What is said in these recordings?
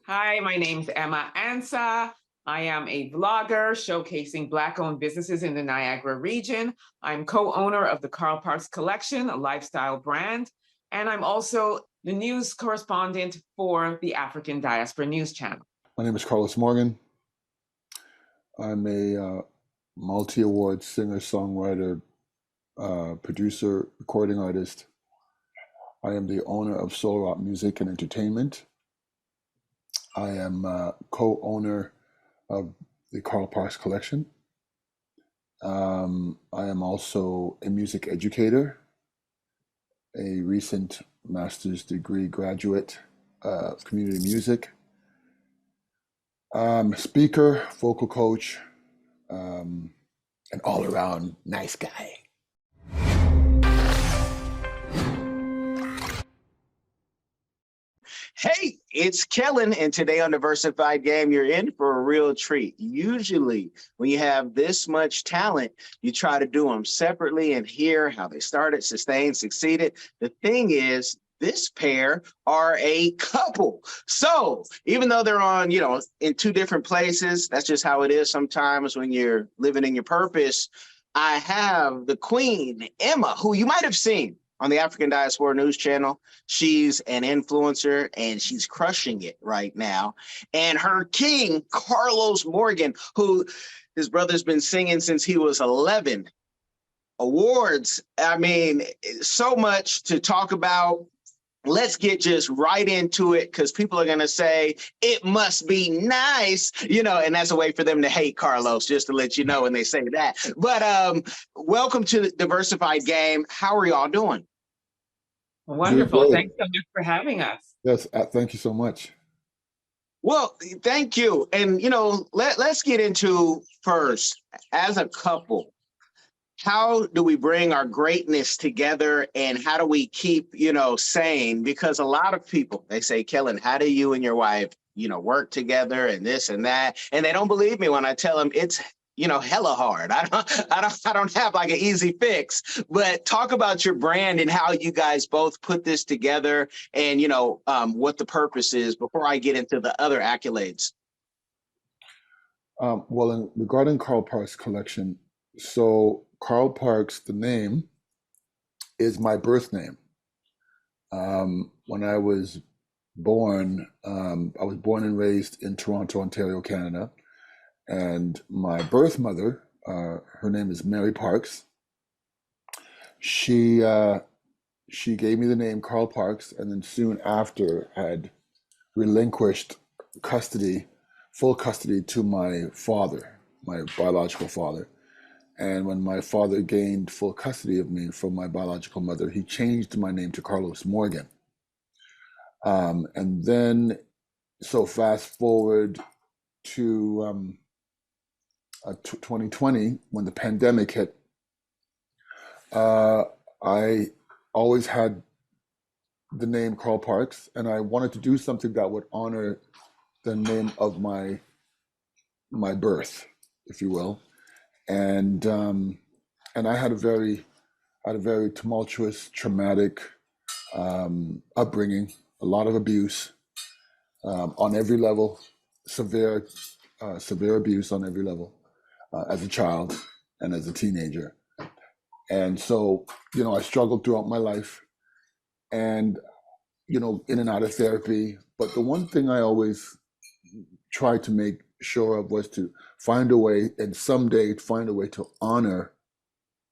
Hi, my name's Emma Ansah. I am a vlogger showcasing Black-owned businesses in the Niagara region. I'm co-owner of the Carl Parks Collection, a lifestyle brand, and I'm also the news correspondent for the African Diaspora News Channel. My name is Carlos Morgan. I'm a multi-award singer, songwriter, producer, recording artist. I am the owner of Soul Rock Music and Entertainment. I am co-owner of the Carl Parks Collection. I am also a music educator, a recent master's degree graduate of community music, speaker, vocal coach, an all-around nice guy. Hey, it's Kellen, and today on Diversified Game, you're in for a real treat. Usually, when you have this much talent, you try to do them separately and hear how they started, sustained, succeeded. The thing is, this pair are a couple. So even though they're on, in two different places, that's just how it is sometimes when you're living in your purpose. I have the queen, Emma, who you might have seen on the African Diaspora News Channel. She's an influencer and she's crushing it right now. And her king, Carlos Morgan, who his brother's been singing since he was 11. Awards, I mean, so much to talk about. Let's get just right into it, because people are going to say it must be nice, and that's a way for them to hate Carlos, just to let you know when they say that. But welcome to the Diversified Game. How are y'all doing? Wonderful. Thanks so much for having us. Yes, thank you so much. Well, thank you. And, let's get into first, as a couple, how do we bring our greatness together, and how do we keep, sane? Because a lot of people, they say, Kellen, how do you and your wife, work together and this and that? And they don't believe me when I tell them it's, hella hard. I don't have like an easy fix. But talk about your brand and how you guys both put this together, and what the purpose is before I get into the other accolades. Well, regarding Carl Parks Collection, so Carl Parks, the name, is my birth name. When I was born and raised in Toronto, Ontario, Canada. And my birth mother, her name is Mary Parks. She gave me the name Carl Parks, and then soon after had relinquished full custody to my father, my biological father. And when my father gained full custody of me from my biological mother, he changed my name to Carlos Morgan. And then, so fast forward to 2020, when the pandemic hit, I always had the name Carl Parks, and I wanted to do something that would honor the name of my birth, if you will. And I had a very tumultuous, traumatic upbringing, a lot of abuse on every level, severe abuse on every level, as a child and as a teenager. And so, I struggled throughout my life, and, in and out of therapy. But the one thing I always tried to make sure of was to find a way, and someday find a way, to honor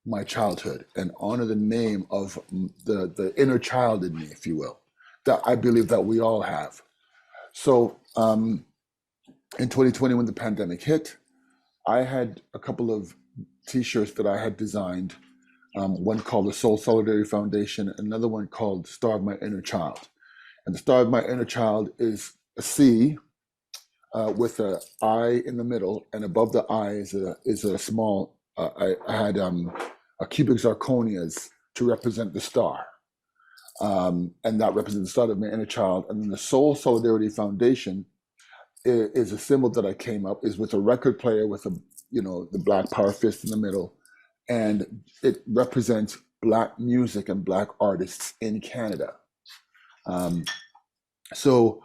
my childhood and honor the name of the inner child in me, if you will, that I believe that we all have. So in 2020, when the pandemic hit, I had a couple of t-shirts that I had designed, one called the Soul Solidarity Foundation, another one called Star of My Inner Child. And the Star of My Inner Child is a C with an I in the middle, and above the I is a small, I had a cubic zirconias to represent the star. And that represents the start of my inner child. And then the Soul Solidarity Foundation is a symbol that I came up, is with a record player with the black power fist in the middle. And it represents Black music and Black artists in Canada. So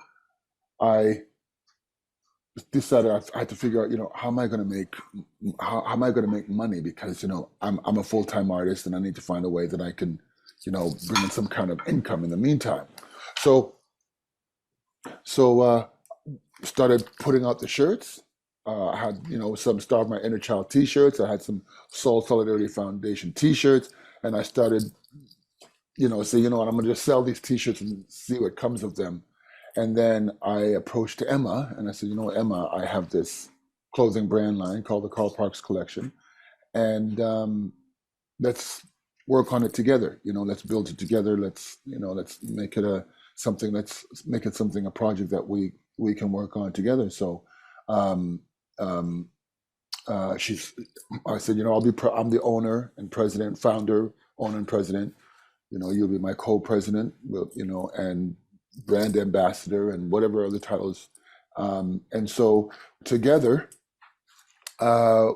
I decided I had to figure out, how am I going to make money? Because, I'm a full-time artist and I need to find a way that I can, bring in some kind of income in the meantime. So, so started putting out the shirts. I had, some Starve My Inner Child t-shirts. I had some Soul Solidarity Foundation t-shirts, and I started, say, what, I'm going to just sell these t-shirts and see what comes of them. And then I approached Emma and I said, Emma, I have this clothing brand line called the Carl Parks Collection, and let's work on it together. Let's build it together. Let's make it a project that we can work on together. So, um, um, I said, I'm the owner and president, owner and president. You'll be my co-president, and brand ambassador and whatever other titles. And so together,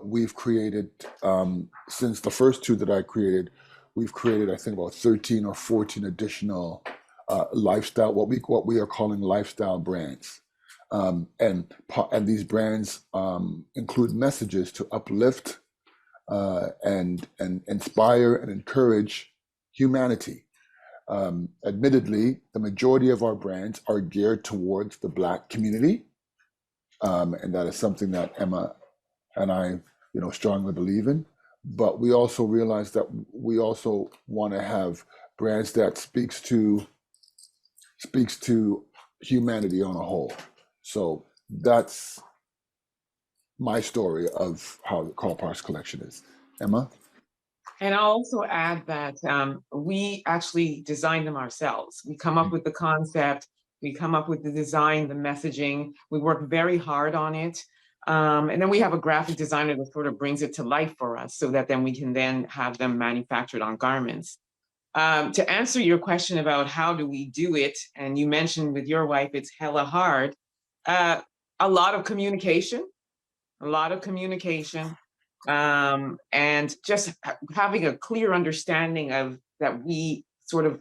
we've created, since the first two that I created, we've created, I think, about 13 or 14 additional lifestyle, what we are calling lifestyle brands. And these brands include messages to uplift and inspire and encourage humanity. Admittedly, the majority of our brands are geared towards the Black community, and that is something that Emma and I, strongly believe in. But we also realize that we also want to have brands that speaks to humanity on a whole. So that's my story of how the Carl Parks Collection is. Emma? And I'll also add that we actually design them ourselves. We come up with the concept, we come up with the design, the messaging, we work very hard on it. And then we have a graphic designer that sort of brings it to life for us so that then we can then have them manufactured on garments. To answer your question about how do we do it, and you mentioned with your wife, it's hella hard, a lot of communication, and just having a clear understanding of that we sort of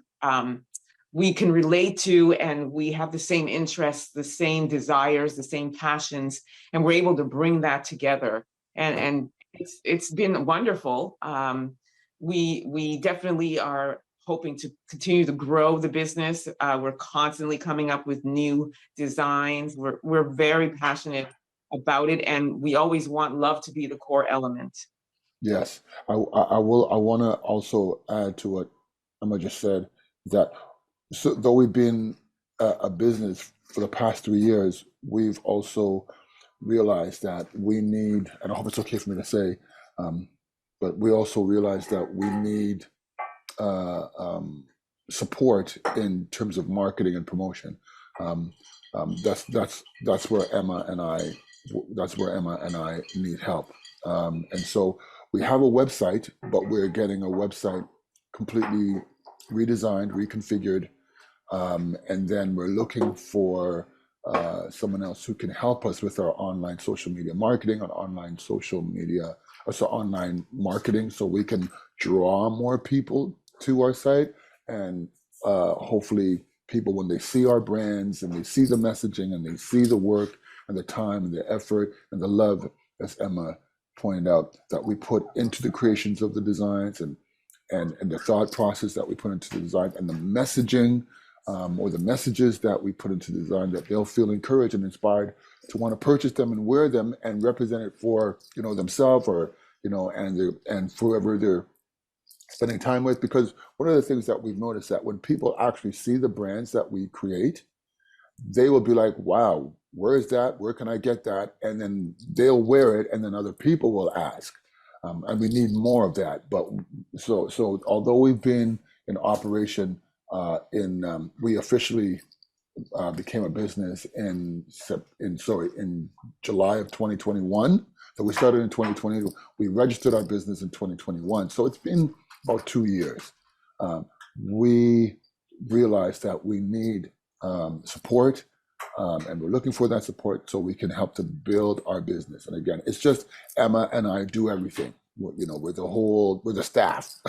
we can relate to, and we have the same interests, the same desires, the same passions, and we're able to bring that together. And it's been wonderful. We definitely are hoping to continue to grow the business. We're constantly coming up with new designs. We're very passionate about it, and we always want love to be the core element. Yes, I want to also add to what Emma just said, that so though we've been a business for the past 3 years, we've also realized that we need, and I hope it's okay for me to say, but we also realize that we need support in terms of marketing and promotion. That's where Emma and I need help. And so we have a website, but we're getting a website completely redesigned, reconfigured, and then we're looking for someone else who can help us with our online social media marketing, online marketing, so we can draw more people to our site, and hopefully people, when they see our brands and they see the messaging and they see the work and the time and the effort and the love, as Emma pointed out, that we put into the creations of the designs, and the thought process that we put into the design, and the messaging or the messages that we put into the design, that they'll feel encouraged and inspired to want to purchase them and wear them and represent it for themselves, or and for whoever they're spending time with. Because one of the things that we've noticed, that when people actually see the brands that we create, they will be like, wow, where is that? Where can I get that? And then they'll wear it, and then other people will ask. And we need more of that. But so although we've been in operation we officially became a business in July of 2021. So we started in 2020. We registered our business in 2021. So it's been about 2 years. We realized that we need support, and we're looking for that support so we can help to build our business. And again, it's just Emma and I do everything. We're the staff.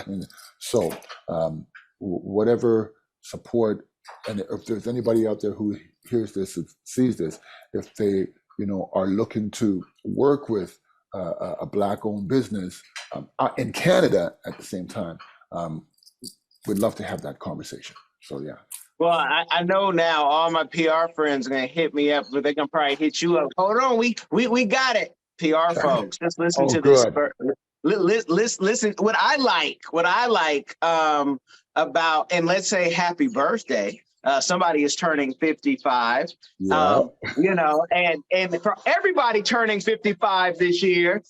So whatever support, and if there's anybody out there who hears this and sees this, if they are looking to work with a Black-owned business in Canada at the same time, we'd love to have that conversation. So yeah. Well, I know now all my PR friends are gonna hit me up, but they can probably hit you up. Hold on, we got it, PR folks. Just listen Oh, to this. good. Listen. What I like about, and let's say happy birthday. Somebody is turning 55. Yeah. And for everybody turning 55 this year.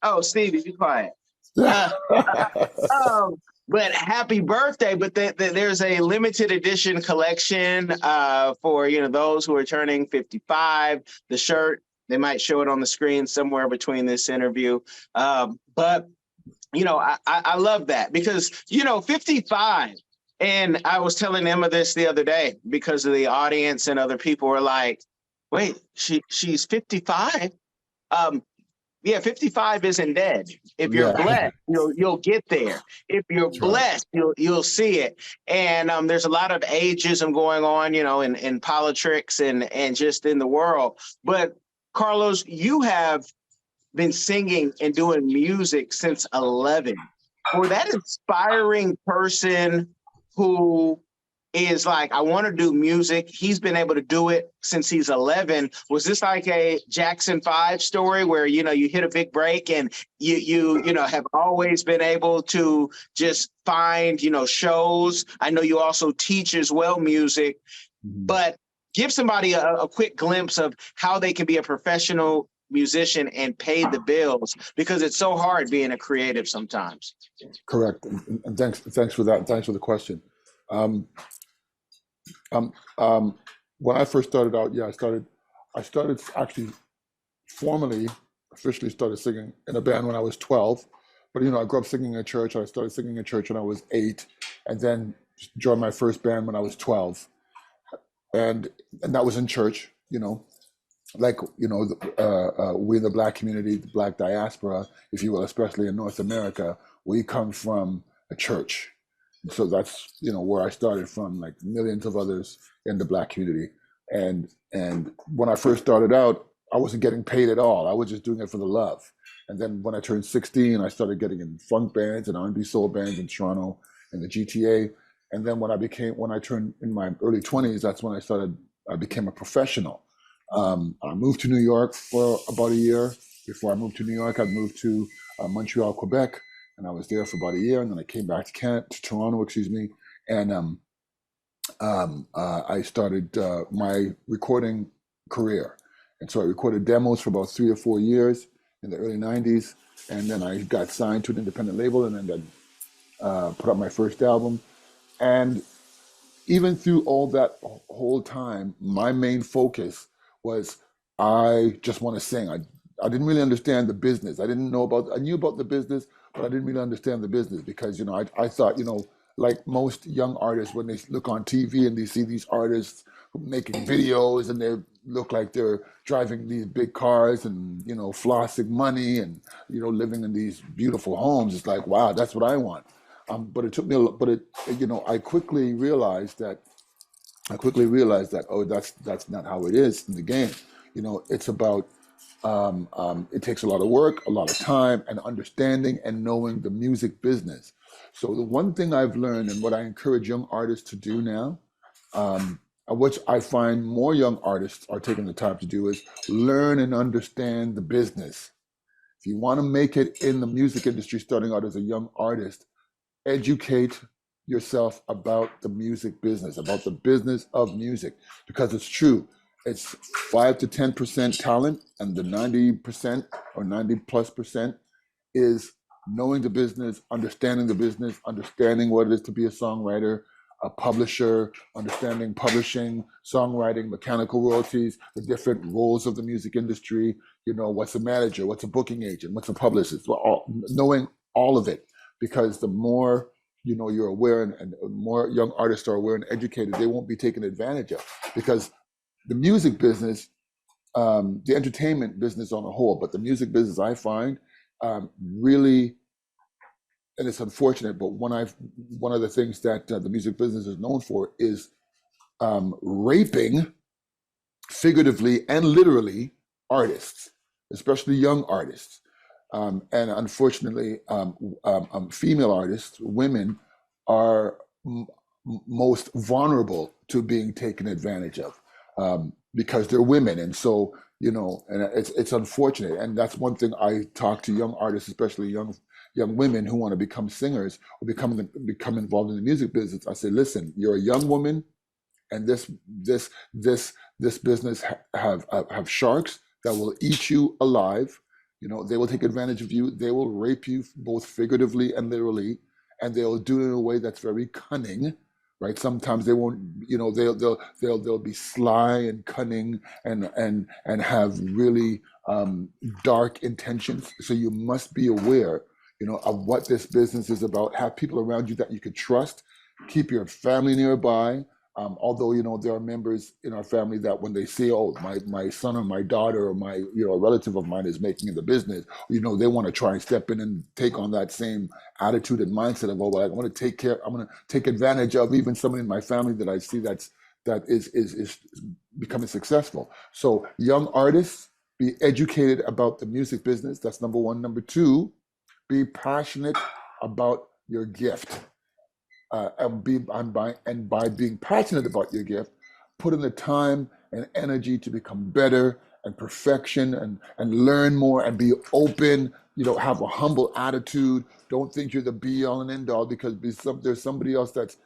Oh, Stevie, be quiet. But happy birthday! But there's a limited edition collection for those who are turning 55. The shirt, they might show it on the screen somewhere between this interview. But I love that because 55. And I was telling Emma this the other day because of the audience and other people were like, "Wait, she's 55." Yeah, 55 isn't dead. If you're blessed, you'll get there. If you're blessed, you'll see it. And there's a lot of ageism going on, in politics and just in the world. But Carlos, you have been singing and doing music since 11. For that inspiring person who is like, I want to do music. He's been able to do it since he's 11. Was this like a Jackson 5 story where, you hit a big break and you have always been able to just find, shows? I know you also teach as well music, but give somebody a quick glimpse of how they can be a professional musician and pay the bills, because it's so hard being a creative sometimes. Correct. And thanks for that. Thanks for the question. When I first started out, I started actually officially started singing in a band when I was 12. But I grew up singing in church. I started singing in church when I was 8, and then joined my first band when I was 12, and that was in church. We in the Black community, the Black diaspora, if you will, especially in North America, we come from a church. So that's where I started from, like millions of others in the Black community. And when I first started out, I wasn't getting paid at all. I was just doing it for the love. And then when I turned 16, I started getting in funk bands and R&B soul bands in Toronto and the GTA. And then when I turned in my early 20s, that's when I became a professional. I moved to New York for about a year. Before I moved to New York, I moved to Montreal, Quebec. And I was there for about a year, and then I came back to Toronto, and I started my recording career. And so I recorded demos for about 3 or 4 years in the early 90s, and then I got signed to an independent label, and then put out my first album. And even through all that whole time, my main focus was, I just want to sing. I didn't really understand the business. I knew about the business, but I didn't really understand the business because, I thought, like most young artists, when they look on TV and they see these artists making videos and they look like they're driving these big cars and, flossing money and, living in these beautiful homes, it's like, wow, that's what I want. But it took me I quickly realized that, oh, that's not how it is in the game. It's about, it takes a lot of work, a lot of time, and understanding and knowing the music business. So the one thing I've learned, and what I encourage young artists to do now, which I find more young artists are taking the time to do, is learn and understand the business. If you want to make it in the music industry starting out as a young artist, educate yourself about the music business, about the business of music, because it's true. It's 5 to 10% talent, and the 90% or 90+% is knowing the business, understanding what it is to be a songwriter, a publisher, understanding publishing, songwriting, mechanical royalties, the different roles of the music industry. What's a manager, what's a booking agent, what's a publicist, knowing all of it, because the more you're aware and more young artists are aware and educated, they won't be taken advantage of, because the music business, the entertainment business on a whole, but the music business, I find, really, and it's unfortunate, but one of the things that the music business is known for is raping, figuratively and literally, artists, especially young artists. And unfortunately, female artists, women, are most vulnerable to being taken advantage of because they're women. And so, you know, and it's unfortunate. And that's one thing I talk to young artists, especially young women who want to become singers or become involved in the music business. I say, listen, you're a young woman, and this business have sharks that will eat you alive. You know, they will take advantage of you. They will rape you both figuratively and literally, and they'll do it in a way that's very cunning, right? Sometimes they won't, you know, they'll be sly and cunning and have really dark intentions. So you must be aware, you know, of what this business is about. Have people around you that you could trust. Keep your family nearby. Although, you know, there are members in our family that when they see, oh, my son or my daughter or my, you know, a relative of mine is making the business, you know, they want to try and step in and take on that same attitude and mindset of, oh, well, I'm going to take advantage of even someone in my family that I see that is becoming successful. So young artists, be educated about the music business. That's number one. Number two, be passionate about your gift. And by being passionate about your gift, put in the time and energy to become better and perfection and learn more and be open. You know, have a humble attitude. Don't think you're the be all and end all because there's somebody else that's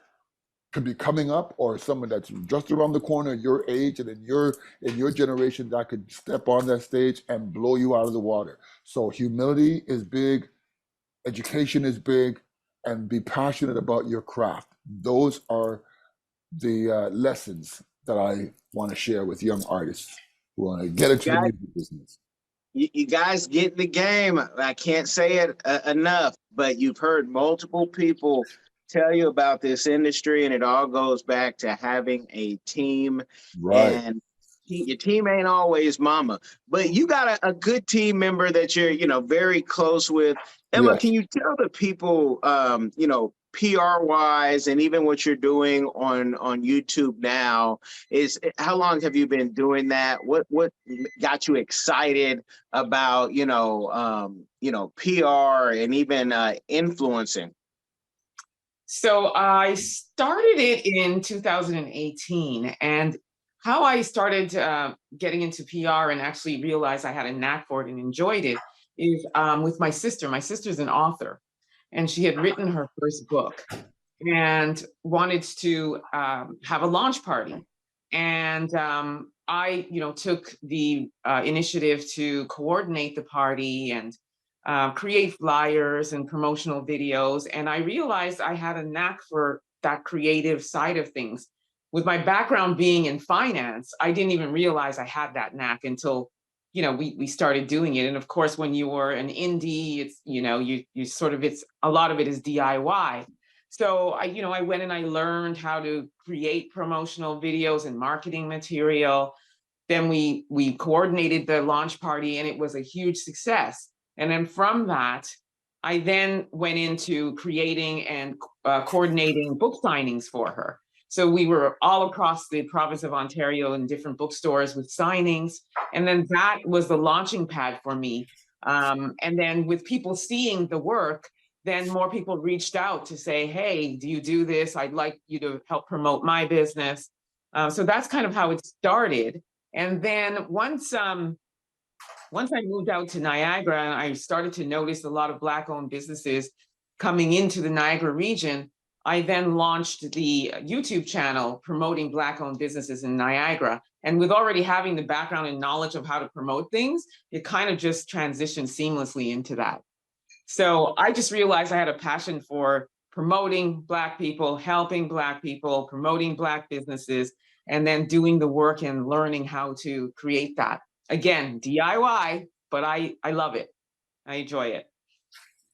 could be coming up or someone that's just around the corner, your age and in your generation that could step on that stage and blow you out of the water. So humility is big. Education is big, and be passionate about your craft. Those are the lessons that I want to share with young artists who want to get into the music business. You guys get the game. I can't say it enough, but you've heard multiple people tell you about this industry, and it all goes back to having a team. Right. And your team ain't always mama, but you got a good team member that you're, you know, very close with. Emma, Yes. can you tell the people, you know, PR wise, and even what you're doing on YouTube now, is how long have you been doing that? What got you excited about, you know, PR and even influencing? So I started it in 2018, and how I started getting into PR and actually realized I had a knack for it and enjoyed it is with my sister. My sister's an author, and she had written her first book and wanted to have a launch party. And I, you know, took the initiative to coordinate the party and create flyers and promotional videos. And I realized I had a knack for that creative side of things. With my background being in finance, I didn't even realize I had that knack until, you know, we started doing it. And of course, when you were an indie, it's, you know, you sort of, it's a lot of it is DIY. So I went and I learned how to create promotional videos and marketing material. Then we coordinated the launch party, and it was a huge success. And then from that, I then went into creating and coordinating book signings for her. So we were all across the province of Ontario in different bookstores with signings. And then that was the launching pad for me. And then with people seeing the work, then more people reached out to say, hey, do you do this? I'd like you to help promote my business. So that's kind of how it started. And then once I moved out to Niagara, I started to notice a lot of Black-owned businesses coming into the Niagara region. I then launched the YouTube channel promoting Black-owned businesses in Niagara. And with already having the background and knowledge of how to promote things, it kind of just transitioned seamlessly into that. So I just realized I had a passion for promoting Black people, helping Black people, promoting Black businesses, and then doing the work and learning how to create that. Again, DIY, but I love it. I enjoy it.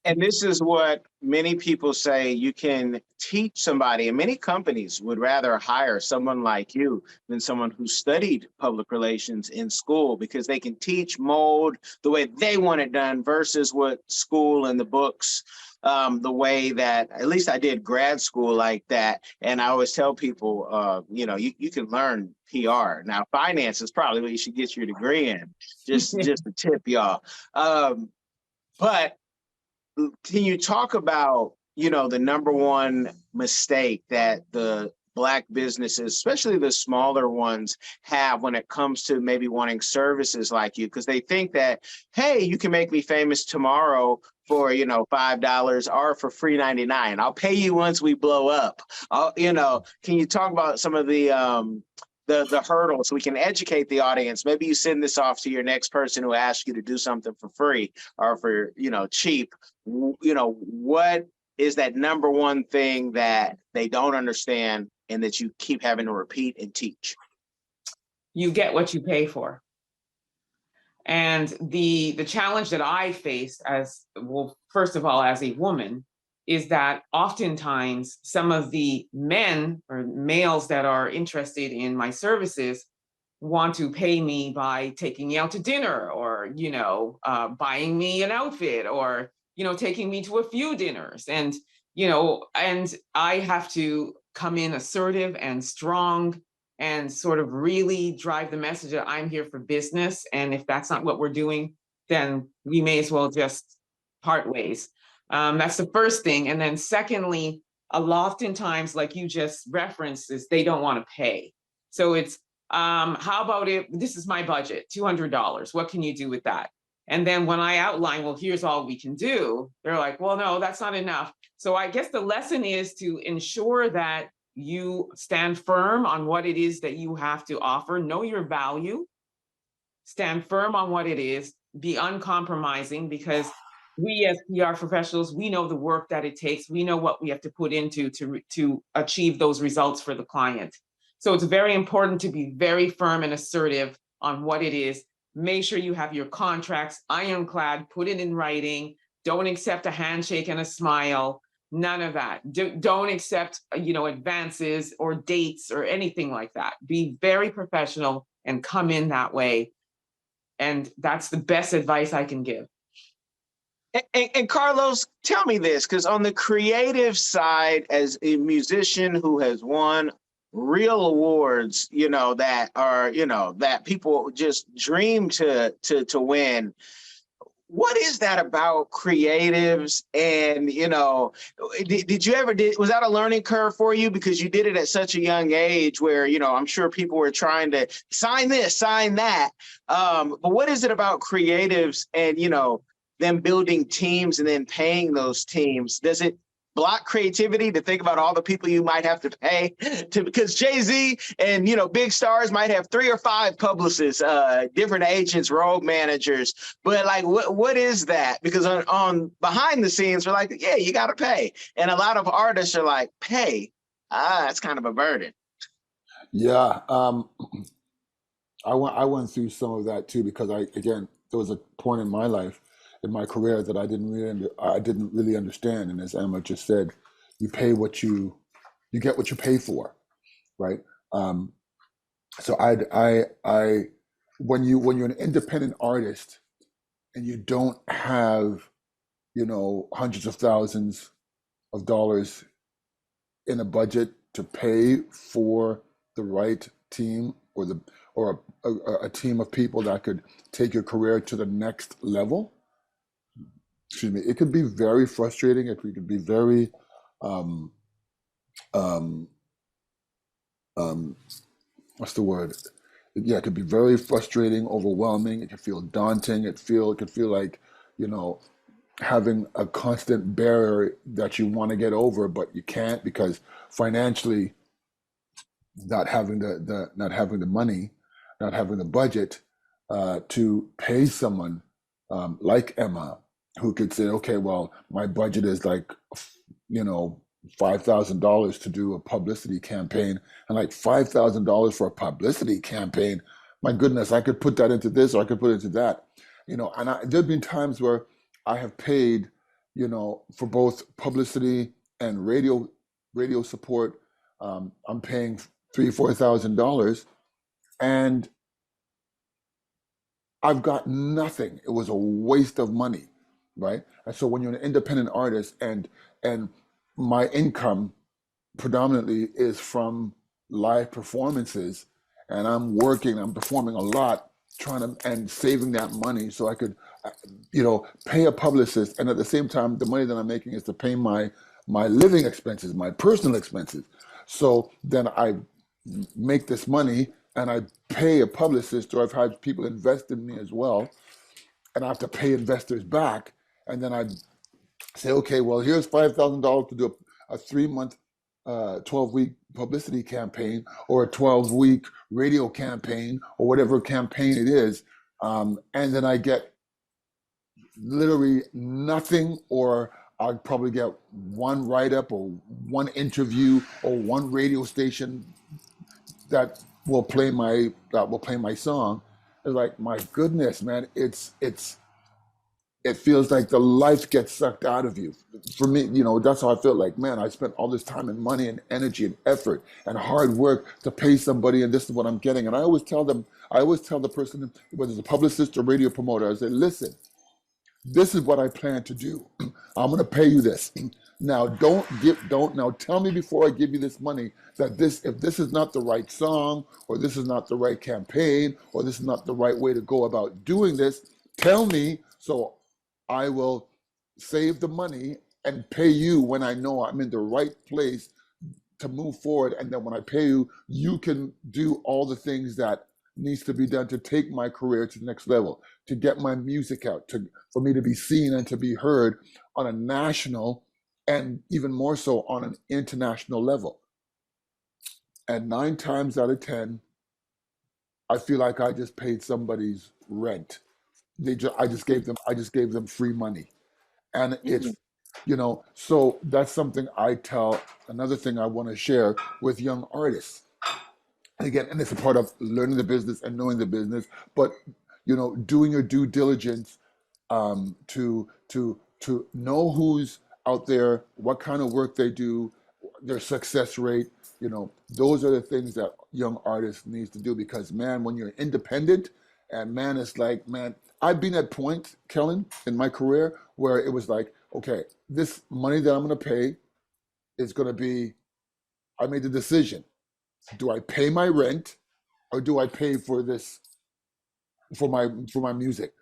And this is what many people say: you can teach somebody, and many companies would rather hire someone like you than someone who studied public relations in school, because they can teach, mold the way they want it done versus what school and the books the way that at least I did grad school like that. And I always tell people, you can learn PR. Now, finance is probably what you should get your degree in. Just a tip, y'all. But can you talk about, the number one mistake that the Black businesses, especially the smaller ones, have when it comes to maybe wanting services like you? Because they think that, hey, you can make me famous tomorrow for, $5 or for free 99. I'll pay you once we blow up. Can you talk about some of the hurdles so we can educate the audience? Maybe you send this off to your next person who asks you to do something for free or for, cheap. What is that number one thing that they don't understand and that you keep having to repeat and teach? You get what you pay for. And the challenge that I faced as, well, first of all, as a woman, is that oftentimes some of the men or males that are interested in my services want to pay me by taking me out to dinner or, buying me an outfit or, taking me to a few dinners. And, and I have to come in assertive and strong and sort of really drive the message that I'm here for business. And if that's not what we're doing, then we may as well just part ways. That's the first thing. And then secondly, oftentimes, like you just referenced, is they don't want to pay. So it's, how about if this is my budget, $200, what can you do with that? And then when I outline, well, here's all we can do, they're like, well, no, that's not enough. So I guess the lesson is to ensure that you stand firm on what it is that you have to offer, know your value, stand firm on what it is, be uncompromising, because we as PR professionals, we know the work that it takes. We know what we have to put into to achieve those results for the client. So it's very important to be very firm and assertive on what it is. Make sure you have your contracts ironclad, put it in writing. Don't accept a handshake and a smile. None of that. Don't accept, advances or dates or anything like that. Be very professional and come in that way. And that's the best advice I can give. And Carlos, tell me this, because on the creative side, as a musician who has won real awards, that are, that people just dream to win. What is that about creatives? And, did you ever was that a learning curve for you? Because you did it at such a young age where, I'm sure people were trying to sign this, sign that. But what is it about creatives and, them building teams and then paying those teams? Does it block creativity to think about all the people you might have to pay because Jay-Z and, big stars might have 3 or 5 publicists, different agents, road managers, but like, what is that? Because on behind the scenes, we're like, yeah, you got to pay. And a lot of artists are like, pay. It's kind of a burden. Yeah. I went through some of that too, because there was a point in my life, in my career, that I didn't really understand. And as Emma just said, you pay what you get what you pay for, right? So when you're an independent artist and you don't have, hundreds of thousands of dollars in a budget to pay for the right team or a team of people that could take your career to the next level, excuse me, it could be very frustrating. It could be very, what's the word? Yeah, it could be very frustrating, overwhelming. It could feel daunting. It could feel like, having a constant barrier that you want to get over, but you can't because financially, not having the money, not having the budget to pay someone like Emma, who could say, okay, well, my budget is like, $5,000 to do a publicity campaign, and like $5,000 for a publicity campaign. My goodness, I could put that into this, or I could put it into that, And there've been times where I have paid, for both publicity and radio support. I'm paying $3,000-$4,000, and I've got nothing. It was a waste of money. right? And so when you're an independent artist, and my income predominantly is from live performances, and I'm performing a lot, trying to and saving that money so I could, pay a publicist, and at the same time, the money that I'm making is to pay my living expenses, my personal expenses. So then I make this money and I pay a publicist, or I've had people invest in me as well, and I have to pay investors back. And then I say, okay, well, here's $5,000 to do a 3 month, 12-week publicity campaign, or a 12-week radio campaign, or whatever campaign it is. And then I get literally nothing, or I'll probably get one write-up or one interview or one radio station that will play my song. It's like, my goodness, man, it feels like the life gets sucked out of you. For me, that's how I felt like, man, I spent all this time and money and energy and effort and hard work to pay somebody, and this is what I'm getting. And I always tell the person, whether it's a publicist or radio promoter, I say, listen, this is what I plan to do. I'm going to pay you this. Now, now tell me before I give you this money that if this is not the right song, or this is not the right campaign, or this is not the right way to go about doing this, tell me, so I will save the money and pay you when I know I'm in the right place to move forward. And then when I pay you, you can do all the things that needs to be done to take my career to the next level, to get my music out, for me to be seen and to be heard on a national, and even more so on an international level. And 9 times out of 10, I feel like I just paid somebody's rent. I just gave them free money. And it's, Mhm. so that's something another thing I want to share with young artists. And again, and it's a part of learning the business and knowing the business, but doing your due diligence, to know who's out there, what kind of work they do, their success rate. Those are the things that young artists needs to do, because, man, when you're independent, and, man, it's like, man, I've been at point, Kellen, in my career where it was like, okay, this money that I'm going to pay is going to be. I made the decision: do I pay my rent, or do I pay for this, for my music?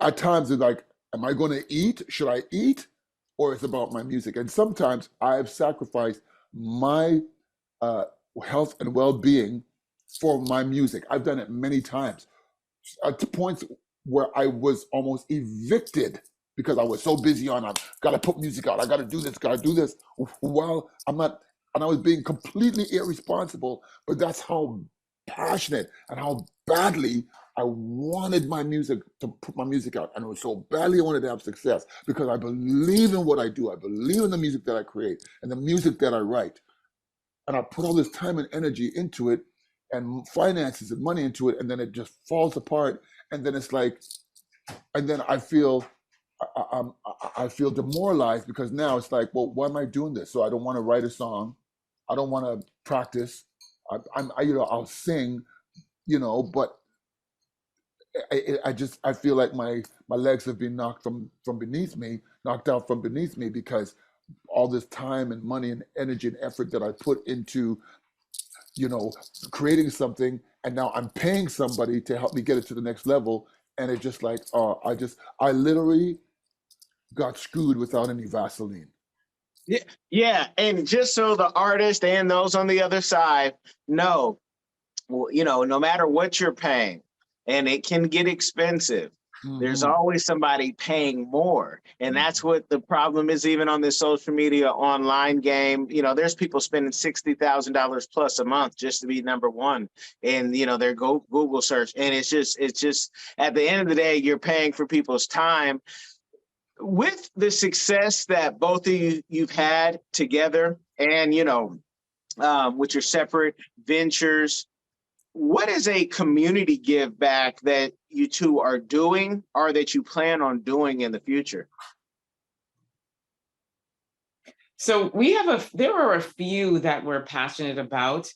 At times it's like, am I going to eat? Should I eat? Or it's about my music. And sometimes I've sacrificed my uh, health and well-being for my music. I've done it many times, to points where I was almost evicted because I was so busy on, I've got to put music out, I got to do this, got to do this. Well, I'm not, and I was being completely irresponsible, but that's how passionate and how badly I wanted my music, to put my music out. And it was so badly I wanted to have success, because I believe in what I do. I believe in the music that I create and the music that I write. And I put all this time and energy into it, and finances and money into it, and then it just falls apart. And then it's like, and then I feel demoralized, because now it's like, well, why am I doing this? So I don't want to write a song, I don't want to practice. I'll sing, but I feel like my legs have been knocked out from beneath me, because all this time and money and energy and effort that I put into, you know, creating something, and now I'm paying somebody to help me get it to the next level. And it's just like, I literally got screwed without any Vaseline. Yeah, yeah, and just so the artist and those on the other side know, no matter what you're paying, and it can get expensive, there's Hmm. always somebody paying more. And that's what the problem is, even on this social media online game. There's people spending $60,000 plus a month just to be number one in, their Google search. And it's just at the end of the day, you're paying for people's time. With the success that both of you've had together, and, with your separate ventures, what is a community give back that you two are doing, or that you plan on doing in the future? So there are a few that we're passionate about,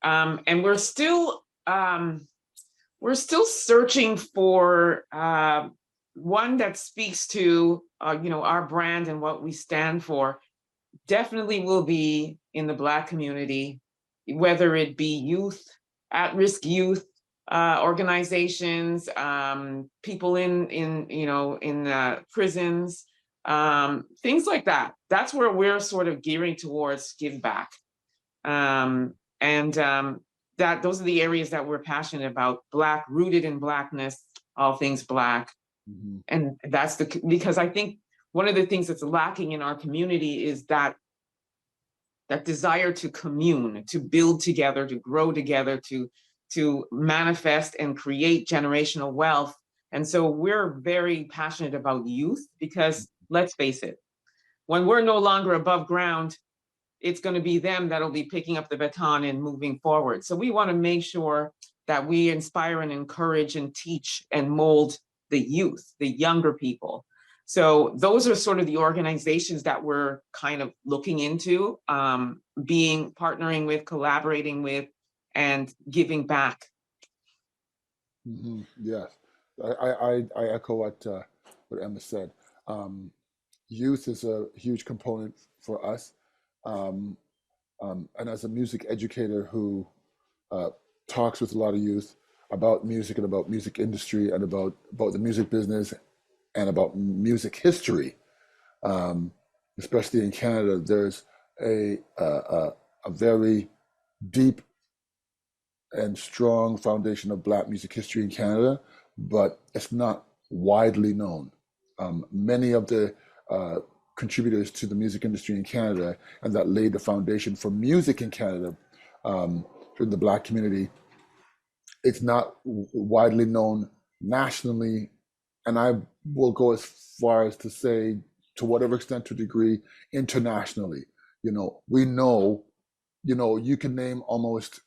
and we're still searching for one that speaks to, our brand and what we stand for definitely will be in the Black community, whether it be youth, at-risk youth organizations, people in prisons, things like that. That's where we're sort of gearing towards give back. And that those are the areas that we're passionate about. Black, rooted in Blackness, all things Black. Mhm. And that's because I think one of the things that's lacking in our community is that desire to commune, to build together, to grow together, to manifest and create generational wealth. And so we're very passionate about youth because let's face it, when we're no longer above ground, it's going to be them that'll be picking up the baton and moving forward. So we want to make sure that we inspire and encourage and teach and mold the youth, the younger people. So those are sort of the organizations that we're kind of looking into, partnering with, collaborating with, and giving back. Yes, I echo what Emma said. Youth is a huge component for us. Um, and as a music educator who talks with a lot of youth about music and about music industry and about the music business and about music history, especially in Canada, there's a very deep and strong foundation of Black music history in Canada, but it's not widely known. Many of the contributors to the music industry in Canada and that laid the foundation for music in Canada, in the Black community, it's not widely known nationally. And I will go as far as to say, to whatever extent or degree, internationally. We know, you can name almost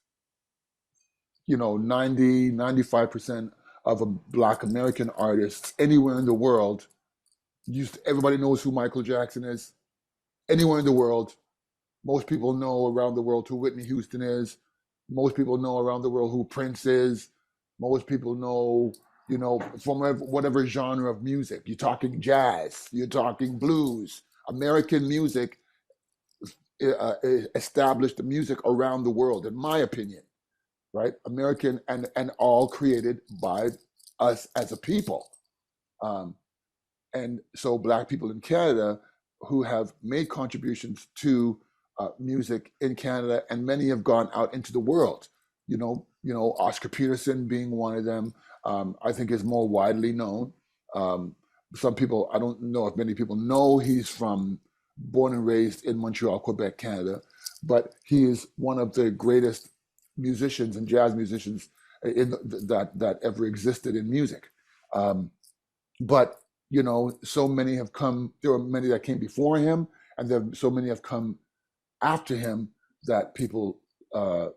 90, 95% of a Black American artists anywhere in the world. Everybody knows who Michael Jackson is. Anywhere in the world, most people know around the world who Whitney Houston is. Most people know around the world who Prince is. Most people know, from whatever genre of music. You're talking jazz, you're talking blues. American music established the music around the world, in my opinion. Right? American and all created by us as a people. And so Black people in Canada who have made contributions to music in Canada, and many have gone out into the world. Oscar Peterson being one of them, I think is more widely known. Some people, I don't know if many people know he's born and raised in Montreal, Quebec, Canada, but he is one of the greatest musicians and jazz musicians that ever existed in music. But so many have come. There were many that came before him, and there so many have come after him that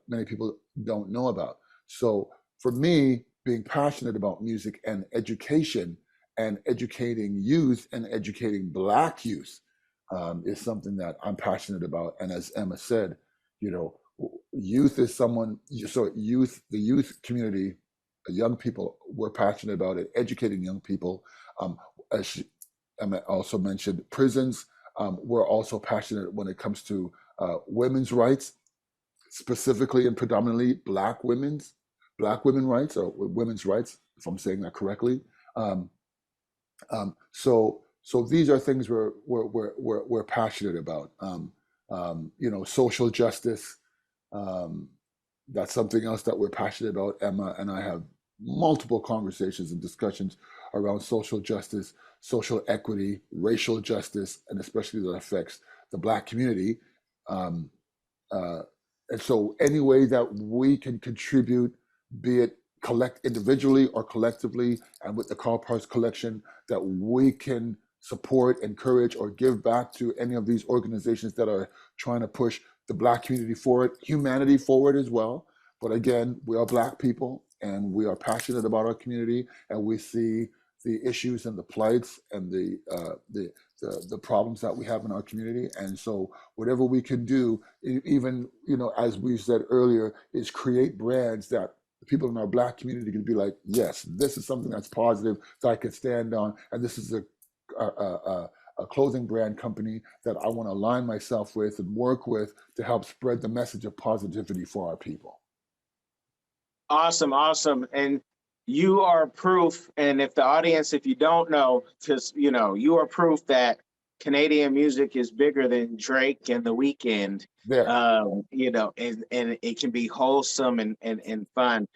many people don't know about. So for me, being passionate about music and education and educating youth and educating Black youth is something that I'm passionate about. And as Emma said, youth is the youth community, young people, we're passionate about it, educating young people. As Emma also mentioned, prisons, we're also passionate when it comes to women's rights, specifically and predominantly Black women rights, or women's rights, if I'm saying that correctly. So these are things we're passionate about. Social justice. That's something else that we're passionate about. Emma and I have multiple conversations and discussions around social justice, social equity, racial justice, and especially that affects the Black community. And so any way that we can contribute, be it individually or collectively, and with the Carl Parks Collection, that we can support, encourage, or give back to any of these organizations that are trying to push the Black community forward, humanity forward as well. But again, we are Black people and we are passionate about our community, and we see the issues and the plights and the problems that we have in our community. And so whatever we can do, even, as we said earlier, is create brands that the people in our Black community can be like, yes, this is something that's positive that I can stand on, and this is a clothing brand company that I want to align myself with and work with to help spread the message of positivity for our people. Awesome, awesome. And you are proof, and if the audience, if you don't know, because you are proof that Canadian music is bigger than Drake and The Weeknd. There. And it can be wholesome and fun.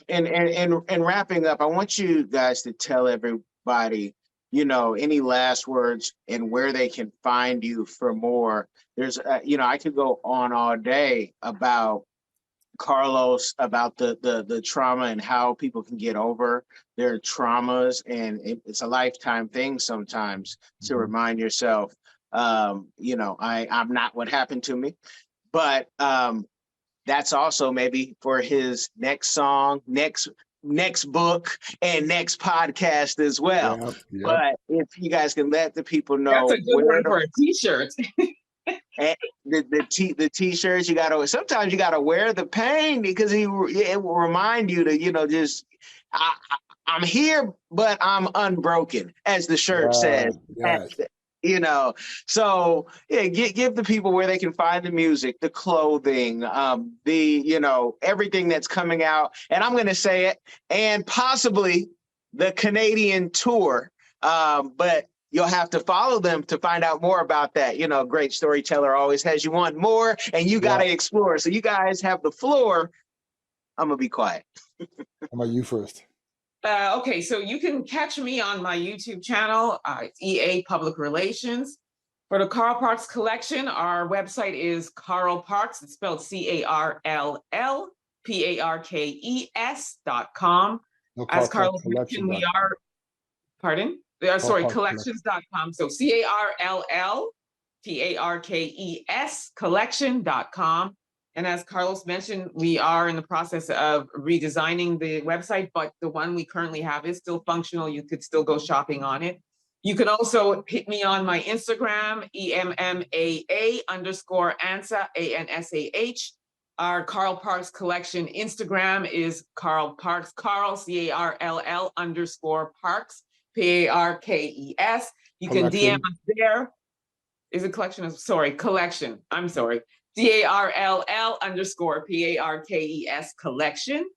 And wrapping up, I want you guys to tell everybody, any last words and where they can find you for more. There's, I could go on all day about Carlos, about the trauma and how people can get over their traumas, and it's a lifetime thing sometimes to remind yourself, I'm not what happened to me, but that's also maybe for his next song, next book, and next podcast as well. Yep. But if you guys can let the people know, that's a good one for a t-shirt. And the t-shirts, sometimes you gotta wear the pain, because it will remind you to just I'm here, but I'm unbroken, as the shirt says. Yes. So yeah, give the people where they can find the music, the clothing, everything that's coming out, and I'm gonna say it, and possibly the Canadian tour, but you'll have to follow them to find out more about that. Great storyteller always has you want more, and you got to explore. So you guys have the floor. I'm going to be quiet. How about you first? Okay, so you can catch me on my YouTube channel, EA Public Relations. For the Carl Parks Collection, our website is Carl Parks, it's spelled CarlParkes.com. As Carlos mentioned, we are, pardon? Collections.com. So CarlParkes collection.com. And as Carlos mentioned, we are in the process of redesigning the website, but the one we currently have is still functional. You could still go shopping on it. You can also hit me on my Instagram, EMMAA_Ansah, ANSAH. Our Carl Parks Collection Instagram is Carl Parks, Carl, CARLL_Parks. PARKES. You can DM us there. Is it collection? Collection. I'm sorry. DARLL_PARKES collection.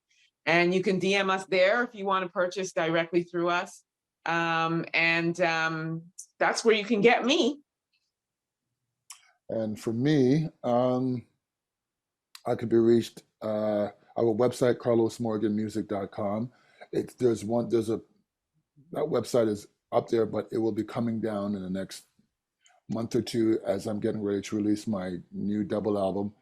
And you can DM us there if you want to purchase directly through us. That's where you can get me. And for me, I could be reached. I have a website, carlosmorganmusic.com. That website is up there, but it will be coming down in the next month or two as I'm getting ready to release my new double album.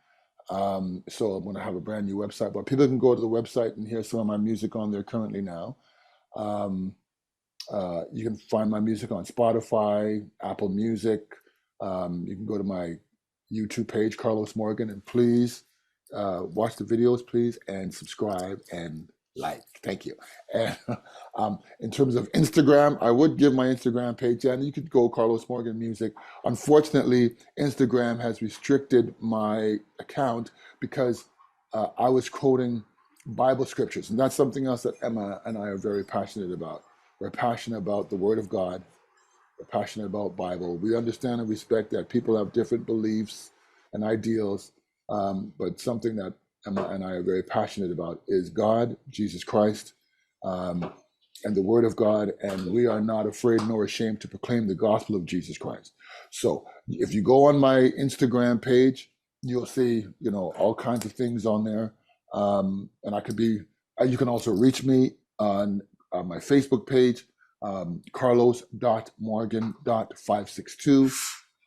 So I'm going to have a brand new website, but people can go to the website and hear some of my music on there currently now. You can find my music on Spotify, Apple Music. You can go to my YouTube page, Carlos Morgan, and please watch the videos, please, and subscribe and like. Thank you. And in terms of Instagram, I would give my Instagram page, and you could go Carlos Morgan Music. Unfortunately, Instagram has restricted my account because I was quoting Bible scriptures, and that's something else that Emma and I are very passionate about. We're passionate about the Word of God. We're passionate about Bible. We understand and respect that people have different beliefs and ideals, but something that Emma and I are very passionate about is God, Jesus Christ, and the Word of God, and we are not afraid nor ashamed to proclaim the gospel of Jesus Christ. So if you go on my Instagram page, you'll see, all kinds of things on there, and you can also reach me on my Facebook page, carlos.morgan.562.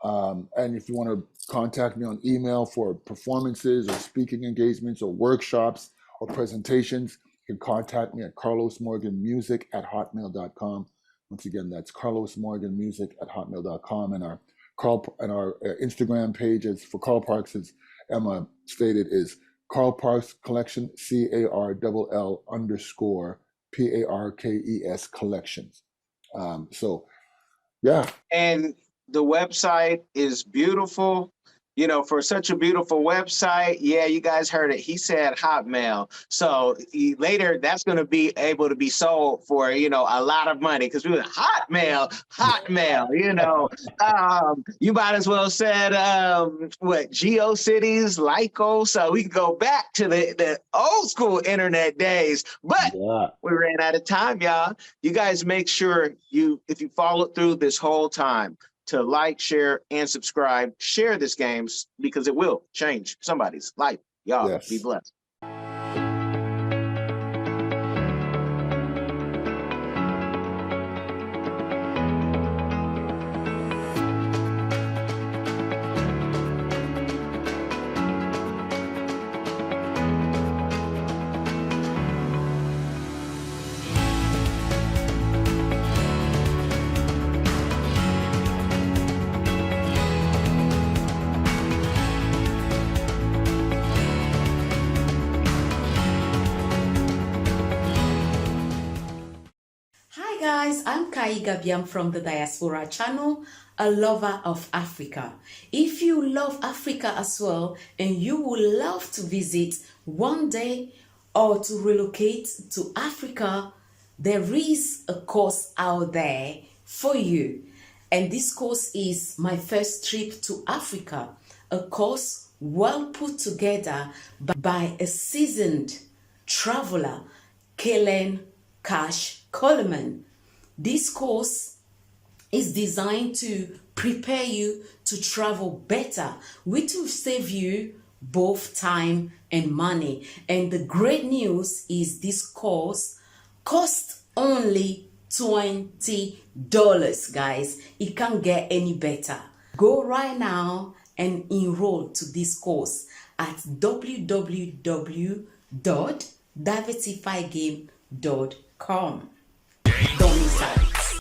And if you want to contact me on email for performances or speaking engagements or workshops or presentations, you can contact me at carlosmorganmusic@hotmail.com. Once again, that's carlosmorganmusic@hotmail.com. And our Instagram page is for Carl Parks, as Emma stated, is Carl Parks Collection, CARLL_PARKES collections. So, yeah. And the website is beautiful. for such a beautiful website. Yeah, you guys heard it. He said Hotmail. So later that's going to be able to be sold for, a lot of money, because we were Hotmail, you might as well said, GeoCities, Lyco. So we can go back to the old school internet days, but we ran out of time, y'all. You guys make sure if you followed through this whole time, to like, share, and subscribe. Share this game, because it will change somebody's life. Y'all be blessed. Guys, I'm Kai Gabiam from the Diaspora channel, a lover of Africa. If you love Africa as well and you would love to visit one day or to relocate to Africa, there is a course out there for you. And this course is My First Trip to Africa, a course well put together by a seasoned traveler, Kellen Cash Coleman. This course is designed to prepare you to travel better, which will save you both time and money. And the great news is this course costs only $20, guys. It can't get any better. Go right now and enroll to this course at www.diversifygame.com.